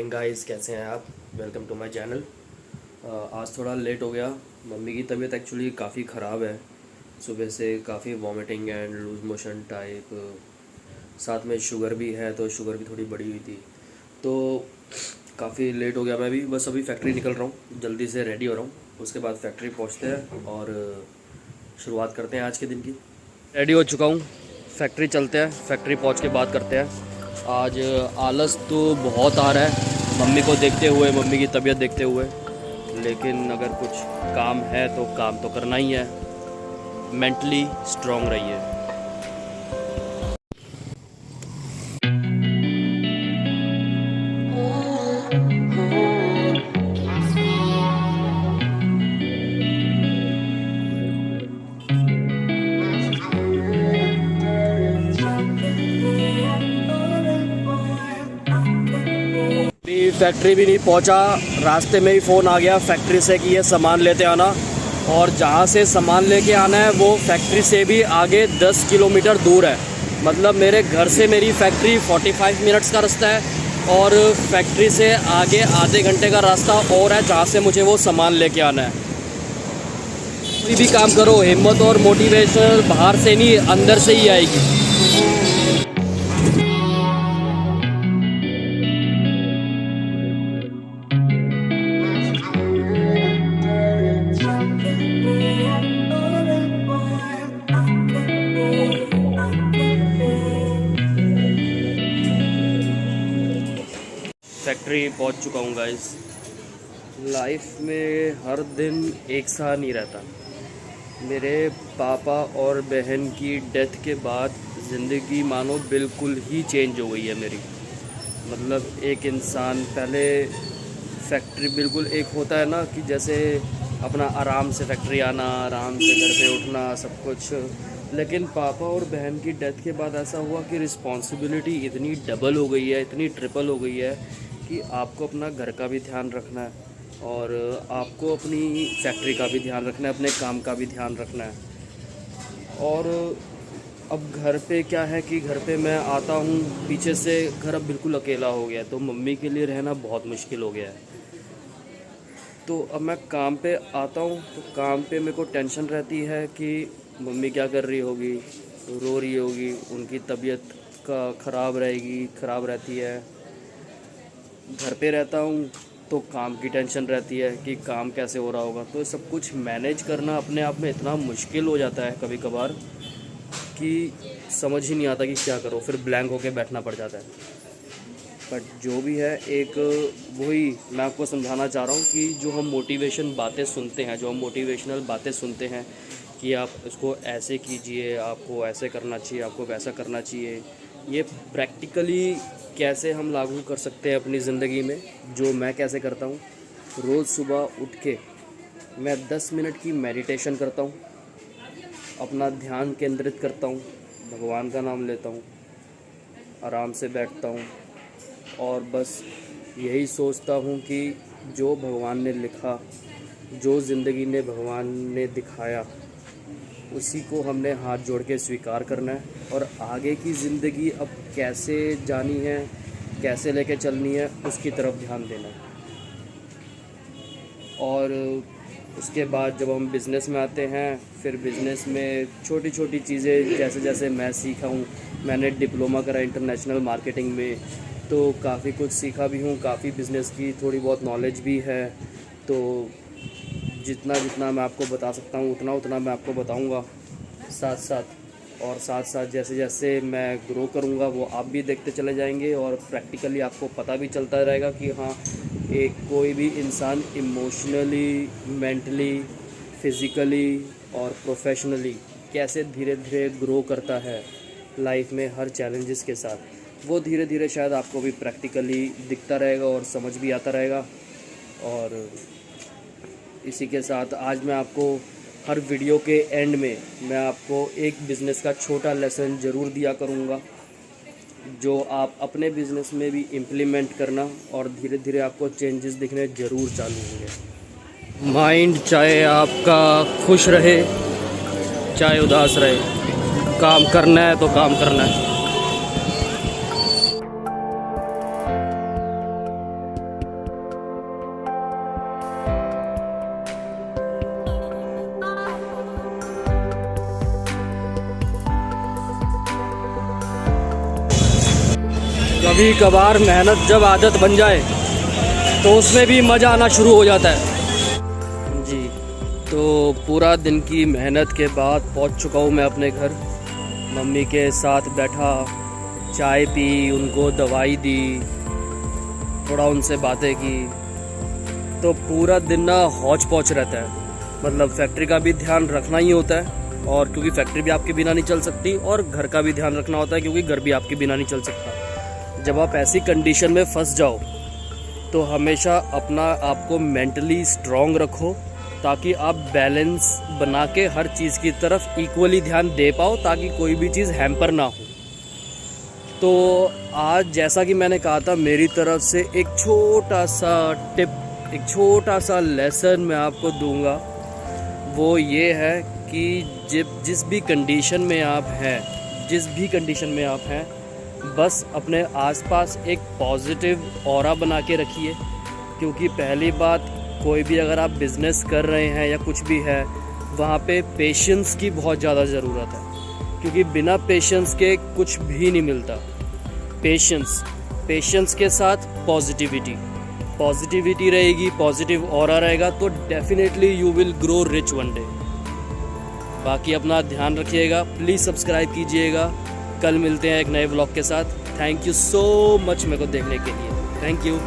Morning guys, कैसे हैं आप। Welcome to my channel. आज थोड़ा लेट हो गया। मम्मी की तबीयत एक्चुअली काफ़ी ख़राब है। सुबह से काफ़ी vomiting and loose motion type, साथ में शुगर भी है, तो शुगर भी थोड़ी बढ़ी हुई थी। तो काफ़ी लेट हो गया। मैं भी बस अभी फैक्ट्री निकल रहा हूँ, जल्दी से रेडी हो रहा हूँ। उसके बाद फैक्ट्री पहुँचते हैं और शुरुआत करते हैं आज के दिन की। रेडी हो चुका हूँ, फैक्ट्री चलते हैं। फैक्ट्री पहुँच के बात करते हैं। आज आलस तो बहुत आ रहा है मम्मी को देखते हुए, मम्मी की तबीयत देखते हुए, लेकिन अगर कुछ काम है तो काम तो करना ही है। मेंटली स्ट्रांग रहिए। फैक्ट्री भी नहीं पहुंचा, रास्ते में ही फ़ोन आ गया फैक्ट्री से कि ये सामान लेते आना। और जहाँ से सामान लेके आना है वो फैक्ट्री से भी आगे 10 किलोमीटर दूर है। मतलब मेरे घर से मेरी फैक्ट्री 45 मिनट्स का रास्ता है और फैक्ट्री से आगे आधे घंटे का रास्ता और है, जहाँ से मुझे वो सामान लेके आना है। कोई भी काम करो, हिम्मत और मोटिवेशन बाहर से नहीं, अंदर से ही आएगी। फैक्ट्री पहुंच चुका हूँ गाइस। लाइफ में हर दिन एक सा नहीं रहता। मेरे पापा और बहन की डेथ के बाद ज़िंदगी मानो बिल्कुल ही चेंज हो गई है मेरी। मतलब एक इंसान पहले फैक्ट्री बिल्कुल एक होता है ना कि जैसे अपना आराम से फैक्ट्री आना, आराम से घर पे उठना, सब कुछ। लेकिन पापा और बहन की डेथ के बाद ऐसा हुआ कि रिस्पॉन्सिबिलिटी इतनी डबल हो गई है, इतनी ट्रिपल हो गई है कि आपको अपना घर का भी ध्यान रखना है और आपको अपनी फैक्ट्री का भी ध्यान रखना है, अपने काम का भी ध्यान रखना है। और अब घर पे क्या है कि घर पे मैं आता हूँ, पीछे से घर अब बिल्कुल अकेला हो गया है, तो मम्मी के लिए रहना बहुत मुश्किल हो गया है। तो अब मैं काम पे आता हूँ तो काम पे मेरे को टेंशन रहती है कि मम्मी क्या कर रही होगी, रो रही होगी, उनकी तबीयत का ख़राब रहती है। घर पे रहता हूँ तो काम की टेंशन रहती है कि काम कैसे हो रहा होगा। तो सब कुछ मैनेज करना अपने आप में इतना मुश्किल हो जाता है कभी कभार कि समझ ही नहीं आता कि क्या करो, फिर ब्लैंक होके बैठना पड़ जाता है। बट जो भी है, एक वही मैं आपको समझाना चाह रहा हूँ कि जो हम मोटिवेशन बातें सुनते हैं, जो हम मोटिवेशनल बातें सुनते हैं कि आप इसको ऐसे कीजिए, आपको ऐसे करना चाहिए, आपको वैसा करना चाहिए, ये प्रैक्टिकली कैसे हम लागू कर सकते हैं अपनी ज़िंदगी में। जो मैं कैसे करता हूँ, रोज़ सुबह उठ के मैं 10 मिनट की मेडिटेशन करता हूँ, अपना ध्यान केंद्रित करता हूँ, भगवान का नाम लेता हूँ, आराम से बैठता हूँ और बस यही सोचता हूँ कि जो भगवान ने लिखा, जो ज़िंदगी ने भगवान ने दिखाया, उसी को हमने हाथ जोड़ के स्वीकार करना है और आगे की ज़िंदगी अब कैसे जानी है, कैसे लेके चलनी है, उसकी तरफ ध्यान देना है। और उसके बाद जब हम बिज़नेस में आते हैं, फिर बिज़नेस में छोटी छोटी चीज़ें जैसे जैसे मैं सीखा हूँ, मैंने डिप्लोमा करा इंटरनेशनल मार्केटिंग में, तो काफ़ी कुछ सीखा भी हूँ, काफ़ी बिज़नेस की थोड़ी बहुत नॉलेज भी है। तो जितना जितना मैं आपको बता सकता हूँ उतना उतना मैं आपको बताऊँगा साथ साथ जैसे जैसे मैं ग्रो करूँगा वो आप भी देखते चले जाएंगे और प्रैक्टिकली आपको पता भी चलता रहेगा कि हाँ, एक कोई भी इंसान इमोशनली, मेंटली, फिज़िकली और प्रोफेशनली कैसे धीरे धीरे ग्रो करता है लाइफ में हर चैलेंजेस के साथ। वो धीरे धीरे शायद आपको भी प्रैक्टिकली दिखता रहेगा और समझ भी आता रहेगा। और इसी के साथ आज मैं आपको हर वीडियो के एंड में मैं आपको एक बिज़नेस का छोटा लेसन ज़रूर दिया करूँगा, जो आप अपने बिज़नेस में भी इम्प्लीमेंट करना और धीरे धीरे आपको चेंजेस दिखने ज़रूर चालू होंगे। माइंड चाहे आपका खुश रहे चाहे उदास रहे, काम करना है तो काम करना है। कभी कभार मेहनत जब आदत बन जाए तो उसमें भी मज़ा आना शुरू हो जाता है जी। तो पूरा दिन की मेहनत के बाद पहुंच चुका हूं मैं अपने घर। मम्मी के साथ बैठा, चाय पी, उनको दवाई दी, थोड़ा उनसे बातें की। तो पूरा दिन ना हौच पौच रहता है, मतलब फैक्ट्री का भी ध्यान रखना ही होता है, और क्योंकि फैक्ट्री भी आपके बिना नहीं चल सकती, और घर का भी ध्यान रखना होता है क्योंकि घर भी आपके बिना नहीं चल सकता। जब आप ऐसी कंडीशन में फंस जाओ तो हमेशा अपना आपको मेंटली स्ट्रॉन्ग रखो, ताकि आप बैलेंस बना के हर चीज़ की तरफ इक्वली ध्यान दे पाओ, ताकि कोई भी चीज़ हैम्पर ना हो। तो आज जैसा कि मैंने कहा था, मेरी तरफ से एक छोटा सा टिप, एक छोटा सा लेसन मैं आपको दूंगा। वो ये है कि जिस भी कंडीशन में आप हैं, जिस भी कंडीशन में आप हैं, बस अपने आसपास एक पॉजिटिव ऑरा बना के रखिए। क्योंकि पहली बात, कोई भी अगर आप बिज़नेस कर रहे हैं या कुछ भी है, वहाँ पे पेशेंस की बहुत ज़्यादा ज़रूरत है, क्योंकि बिना पेशेंस के कुछ भी नहीं मिलता। पेशेंस के साथ पॉजिटिविटी रहेगी, पॉजिटिव ऑरा रहेगा, तो definitely you will grow rich one day. बाकी अपना ध्यान रखिएगा, प्लीज़ सब्सक्राइब कीजिएगा। कल मिलते हैं एक नए व्लॉग के साथ। थैंक यू सो मच मेरे को देखने के लिए। Thank you.